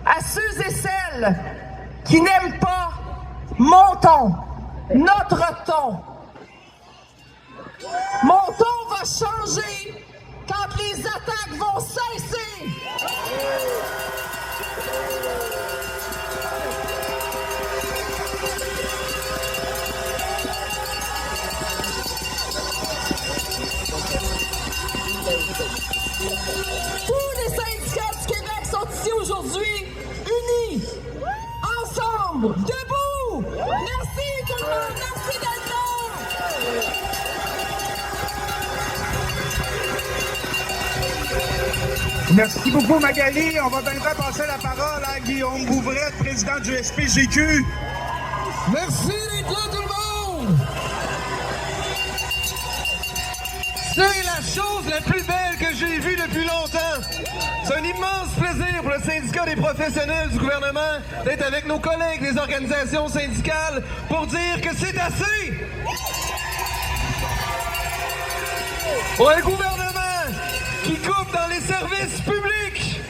À ceux et celles qui n'aiment pas mon ton, notre ton. Mon ton va changer quand les attaques vont cesser. Tous les syndicats du Québec sont ici aujourd'hui, unis, ensemble, debout. Merci tout le monde, merci d'être là. Merci beaucoup Magali. On va maintenant passer la parole à Guillaume Bouvret, président du SPGQ. Merci d'être là tout le monde. C'est la chose la plus belle que j'ai vue depuis longtemps. C'est un immense plaisir pour le syndicat des professionnels du gouvernement d'être avec nos collègues des organisations syndicales pour dire que c'est assez. Pour un gouvernement qui coupe dans les services publics,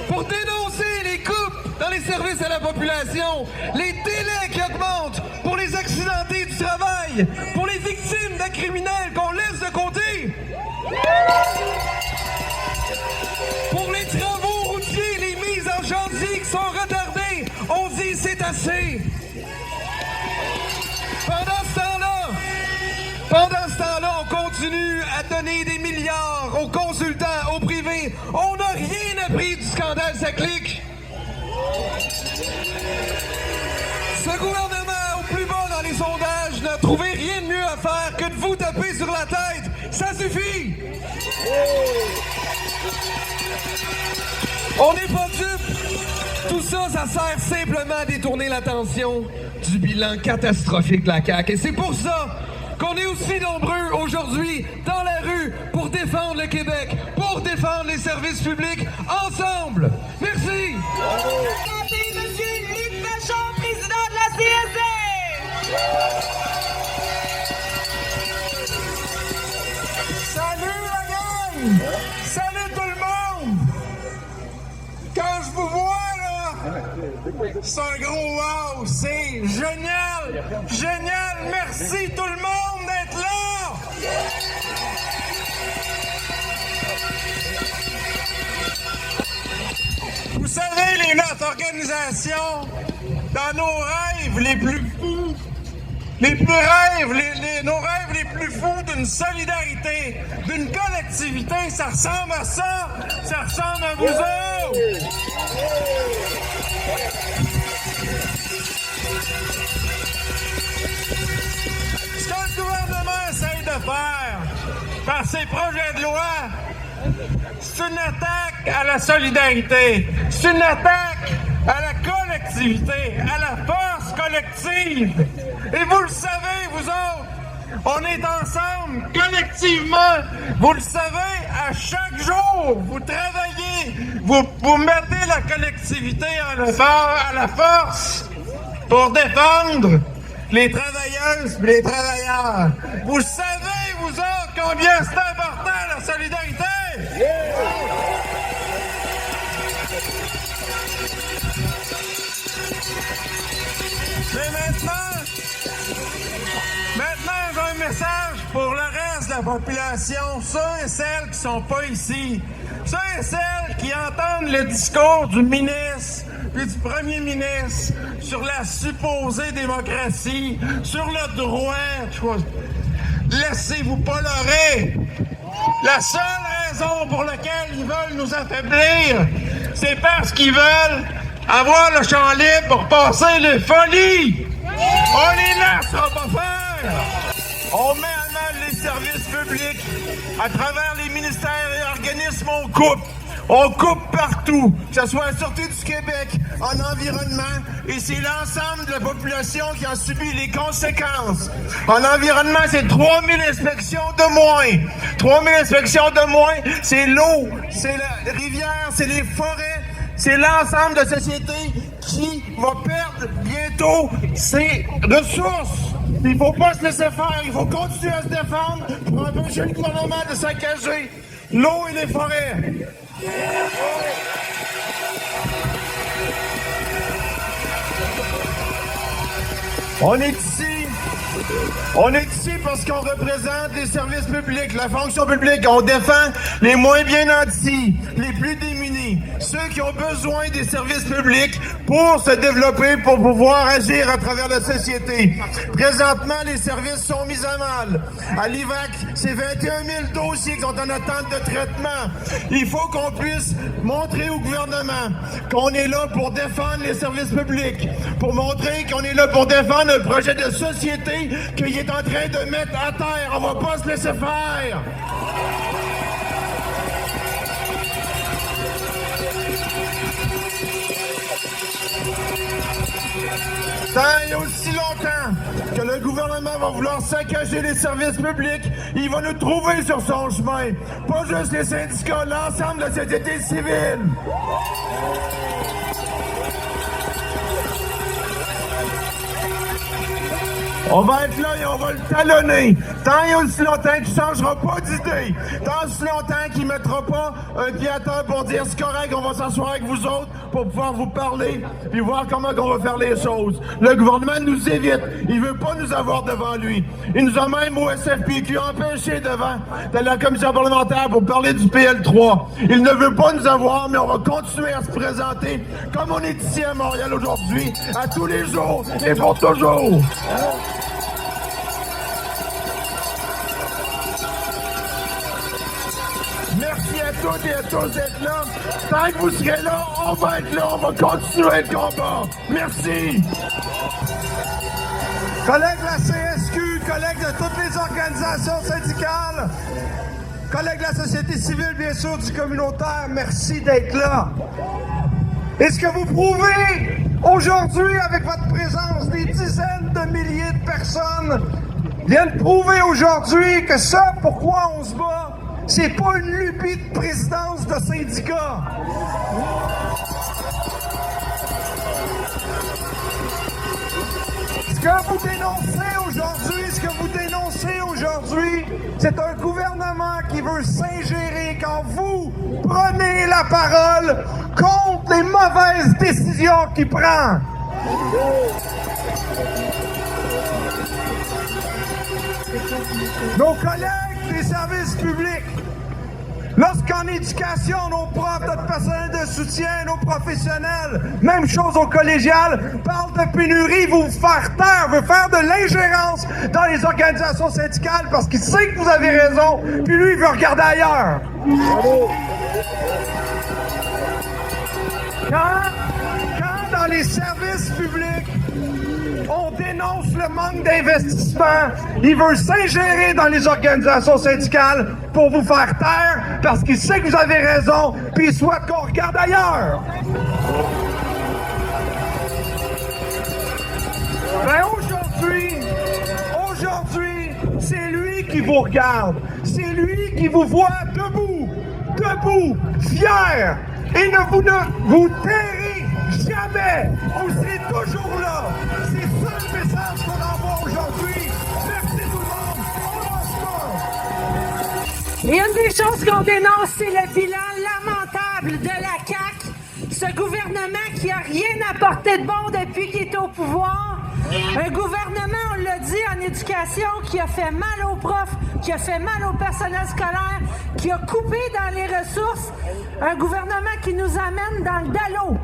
pour dénoncer les coupes dans les services à la population, les délais qui augmentent pour les accidentés du travail, pour les victimes d'actes criminels qu'on laisse de côté, pour les travaux routiers, les mises en chantier qui sont retardées, on dit c'est assez. Pendant ce temps-là, on continue à donner des milliards aux consultants, au privé. On n'a rien appris du scandale Saclic. Ce gouvernement, au plus bas dans les sondages, n'a trouvé rien de mieux à faire que de vous taper sur la tête. Ça suffit! On n'est pas dupes. Tout ça, ça sert simplement à détourner l'attention du bilan catastrophique de la CAQ. Et c'est pour ça qu'on est aussi nombreux aujourd'hui dans la rue pour défendre le Québec, pour défendre les services publics ensemble. Merci. Monsieur Luc Vachon, président de la CSC. Salut la gang! Salut tout le monde! Quand je vous vois là, c'est un gros wow! C'est génial! Génial! Merci tout le monde d'être là! Vous savez, notre organisation, dans nos rêves les plus fous, nos rêves les plus fous d'une solidarité, d'une collectivité, ça ressemble à ça, ça ressemble à vous autres. Ce que le gouvernement essaye de faire par ses projets de loi, c'est une attaque à la solidarité, c'est une attaque à la collectivité, à la force collective. Et vous le savez, vous autres, on est ensemble collectivement. Vous le savez, à chaque jour, vous travaillez, vous mettez la collectivité à la force pour défendre les travailleuses et les travailleurs. Vous savez, vous autres, combien c'est important la solidarité? Mais maintenant, j'ai un message pour le reste de la population, ceux et celles qui sont pas ici, ceux et celles qui entendent le discours du ministre puis du premier ministre sur la supposée démocratie, sur le droit. Laissez-vous pas leurrer. La seule raison pour laquelle ils veulent nous affaiblir, c'est parce qu'ils veulent avoir le champ libre pour passer les folies. On les laissera pas faire. On met à mal les services publics. À travers les ministères et organismes, on coupe. On coupe partout, que ce soit à la Sûreté du Québec, en environnement, et c'est l'ensemble de la population qui en subit les conséquences. En environnement, c'est 3000 inspections de moins. 3000 inspections de moins, c'est l'eau, c'est la rivière, c'est les forêts, c'est l'ensemble de la société qui va perdre bientôt ses ressources. Il ne faut pas se laisser faire, il faut continuer à se défendre pour empêcher le gouvernement de saccager l'eau et les forêts. On est ici parce qu'on représente les services publics, la fonction publique. On défend les moins bien nantis, les plus démunis, ceux qui ont besoin des services publics pour se développer, pour pouvoir agir à travers la société. Présentement, les services sont mis à mal. À l'IVAC, c'est 21 000 dossiers qui sont en attente de traitement. Il faut qu'on puisse montrer au gouvernement qu'on est là pour défendre les services publics, pour montrer qu'on est là pour défendre un projet de société qu'il est en train de mettre à terre. On va pas se laisser faire. Tant et aussi longtemps que le gouvernement va vouloir saccager les services publics, il va nous trouver sur son chemin. Pas juste les syndicats, l'ensemble de la société civile. On va être là et on va le talonner. Tant et aussi longtemps qu'il ne changera pas d'idée. Tant et aussi longtemps qu'il ne mettra pas un pied à terre pour dire c'est correct, on va s'asseoir avec vous autres pour pouvoir vous parler puis voir comment on va faire les choses. Le gouvernement nous évite. Il ne veut pas nous avoir devant lui. Il nous a même au SFPQ empêché devant de la commission parlementaire pour parler du PL3. Il ne veut pas nous avoir, mais on va continuer à se présenter comme on est ici à Montréal aujourd'hui, à tous les jours et pour toujours. Merci à toutes et à tous d'être là. Tant que vous serez là, on va être là, on va continuer le combat. Merci. Collègues de la CSQ, collègues de toutes les organisations syndicales, collègues de la société civile, bien sûr, du communautaire, merci d'être là. Et ce que vous prouvez aujourd'hui avec votre présence, des dizaines de milliers de personnes viennent prouver aujourd'hui que ça, pourquoi on se bat, c'est pas une lubie de présidence de syndicat. Ce que vous dénoncez aujourd'hui, c'est un gouvernement qui veut s'ingérer quand vous prenez la parole contre les mauvaises décisions qu'il prend. Nos collègues des services publics, lorsqu'en éducation, nos profs, notre personnel de soutien, nos professionnels, même chose au collégial, parlent de pénurie, vous faire taire, veut faire de l'ingérence dans les organisations syndicales parce qu'il sait que vous avez raison, puis lui, il veut regarder ailleurs. Quand dans les services publics, on dénonce le manque d'investissement, il veut s'ingérer dans les organisations syndicales pour vous faire taire parce qu'il sait que vous avez raison, puis il souhaite qu'on regarde ailleurs. Ben aujourd'hui, c'est lui qui vous regarde, c'est lui qui vous voit debout, fier, et ne vous tairez jamais, vous serez toujours là. C'est ça le message qu'on envoie aujourd'hui. Merci tout le monde, on lâche pas. Et une des choses qu'on dénonce, c'est le bilan lamentable de la CAQ, ce gouvernement qui n'a rien apporté de bon depuis qu'il est au pouvoir. Un gouvernement, on l'a dit, en éducation, qui a fait mal aux profs, qui a fait mal au personnel scolaire, qui a coupé dans les ressources. Un gouvernement qui nous amène dans le dallo.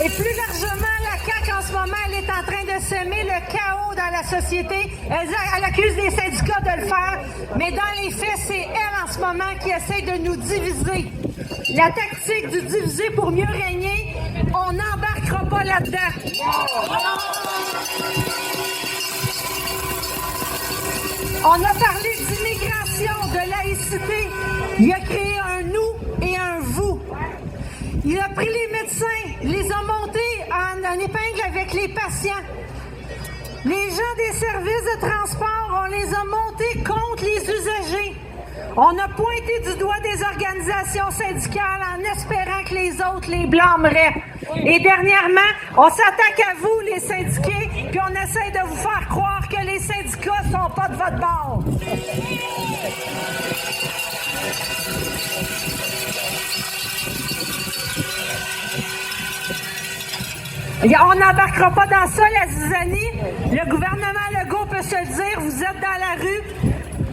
Et plus largement, la CAQ, en ce moment, elle est en train de semer le chaos dans la société. Elle accuse les syndicats de le faire, mais dans les faits, c'est elle, en ce moment, qui essaie de nous diviser. La tactique du diviser pour mieux régner, on n'embarquera pas là-dedans. On a parlé d'immigration, de laïcité. Il a créé un nous et un vous. Il a pris les médecins, les a montés en épingle avec les patients. Les gens des services de transport, on les a montés contre les usagers. On a pointé du doigt des organisations syndicales en espérant que les autres les blâmeraient. Et dernièrement, on s'attaque à vous, les syndiqués, puis on essaie de vous faire croire que les syndicats sont pas de votre bord. On n'embarquera pas dans ça, la zizanie. Le gouvernement Legault peut se le dire, vous êtes dans la rue.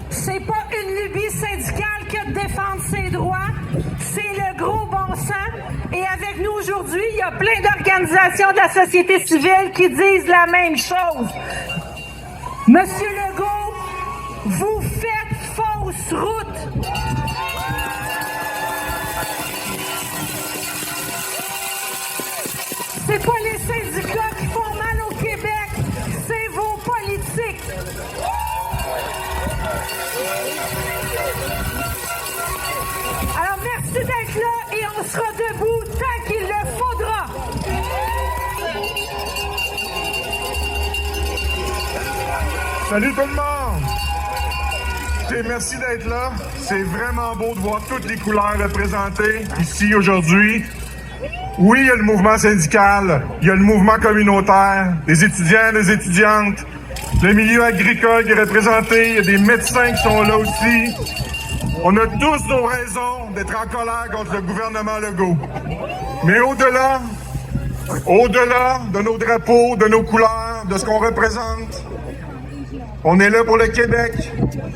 C'est pas une lubie syndicale que de défendre ses droits. C'est le gros bon sens. Et avec nous aujourd'hui, il y a plein d'organisations de la société civile qui disent la même chose. Monsieur Legault, vous faites fausse route. C'est pas les syndicats qui font mal au Québec, c'est vos politiques. Alors merci d'être là et on sera debout tant qu'il le faudra. Salut tout le monde! Merci d'être là. C'est vraiment beau de voir toutes les couleurs représentées ici aujourd'hui. Oui, il y a le mouvement syndical, il y a le mouvement communautaire, les étudiants, les étudiantes, le milieu agricole qui est représenté, il y a des médecins qui sont là aussi. On a tous nos raisons d'être en colère contre le gouvernement Legault. Mais au-delà de nos drapeaux, de nos couleurs, de ce qu'on représente, on est là pour le Québec.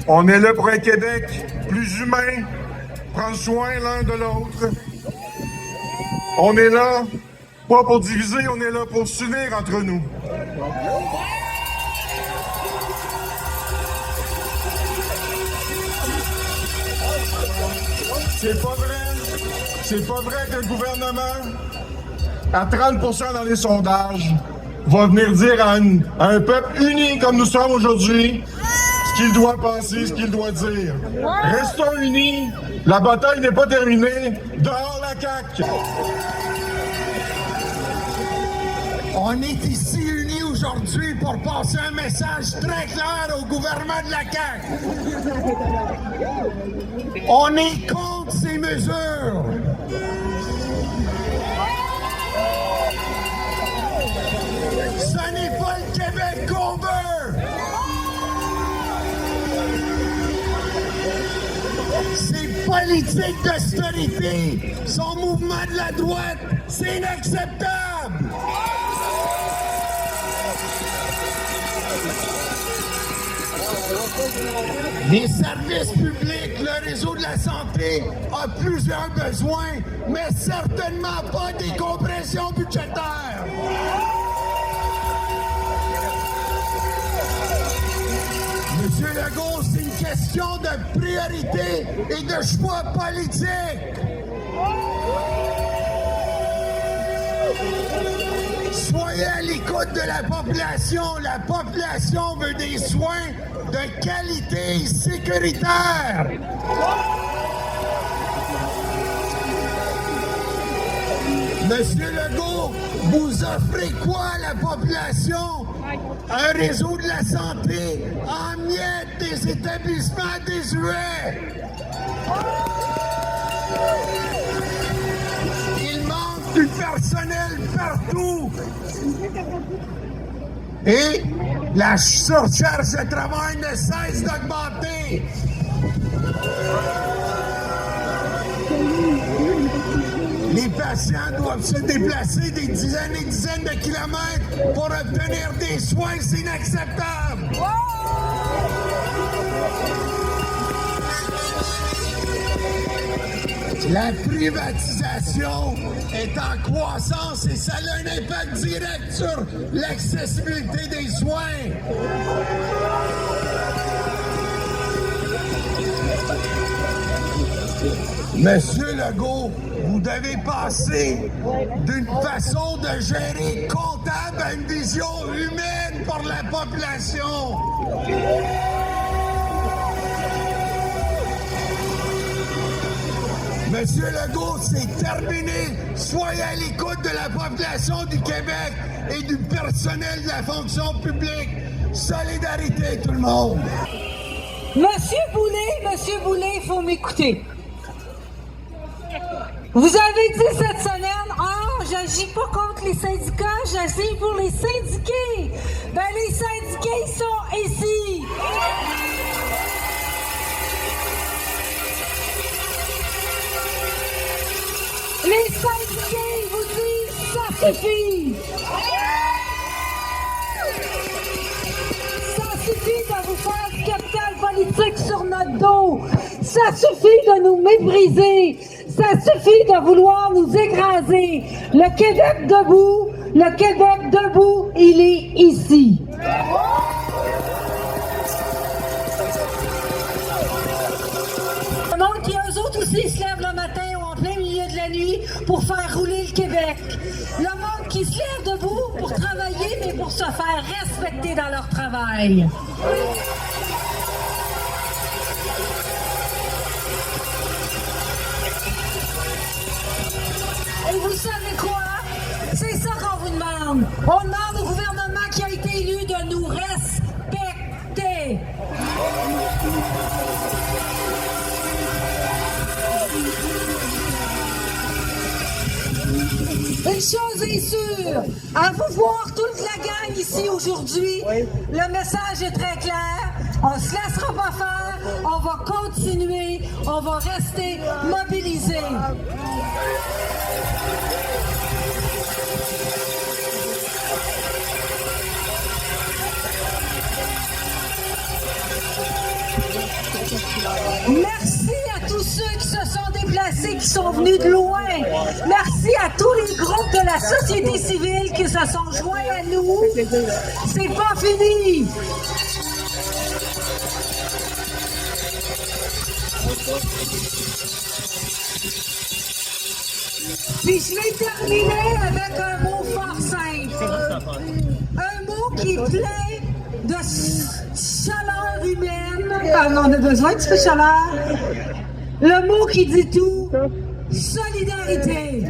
On est là pour un Québec plus humain, prendre soin l'un de l'autre. On est là, pas pour diviser, on est là pour s'unir entre nous. C'est pas vrai que le gouvernement, à 30% dans les sondages, va venir dire à un peuple uni comme nous sommes aujourd'hui, ce qu'il doit penser, ce qu'il doit dire. Restons unis, la bataille n'est pas terminée, dehors la CAQ! On est ici unis aujourd'hui pour passer un message très clair au gouvernement de la CAQ. On est contre ces mesures. Ce n'est pas le Québec qu'on veut. Ces politiques d'austérité, son mouvement de la droite, c'est inacceptable. Les services publics, le réseau de la santé a plusieurs besoins, mais certainement pas des compressions budgétaires. Monsieur Legault, c'est une question de priorité et de choix politique. Soyez à l'écoute de la population. La population veut des soins de qualité sécuritaire. Monsieur Legault, vous offrez quoi à la population? Un réseau de la santé en miettes, des établissements désuets. Il manque du personnel partout. Et la surcharge de travail ne cesse d'augmenter. Les patients doivent se déplacer des dizaines et dizaines de kilomètres pour obtenir des soins, c'est inacceptable. La privatisation est en croissance et ça a un impact direct sur l'accessibilité des soins. Monsieur Legault, vous devez passer d'une façon de gérer comptable à une vision humaine pour la population. Monsieur Legault, c'est terminé. Soyez à l'écoute de la population du Québec et du personnel de la fonction publique. Solidarité, tout le monde. Monsieur Boulay, il faut m'écouter. Vous avez dit cette semaine, j'agis pas contre les syndicats, j'agis pour les syndiqués. Ben, les syndiqués sont ici. Les syndiqués vous disent, ça suffit. Ça suffit de vous faire du capital politique sur notre dos. Ça suffit de nous mépriser. Ça suffit de vouloir nous écraser. Le Québec debout, il est ici. Le monde qui, eux autres aussi, se lèvent le matin ou en plein milieu de la nuit pour faire rouler le Québec. Le monde qui se lève debout pour travailler, mais pour se faire respecter dans leur travail. Et vous savez quoi? C'est ça qu'on vous demande. On demande au gouvernement qui a été élu de nous respecter. Une chose est sûre, à vous voir toute la gang ici aujourd'hui, le message est très clair. On se laissera pas faire, on va continuer, on va rester mobilisés. Merci à tous ceux qui se sont déplacés, qui sont venus de loin. Merci à tous les groupes de la société civile qui se sont joints à nous. C'est pas fini. Puis je vais terminer avec un mot fort simple. Un mot qui est plein de chaleur humaine. On a besoin de cette chaleur. Le mot qui dit tout, solidarité.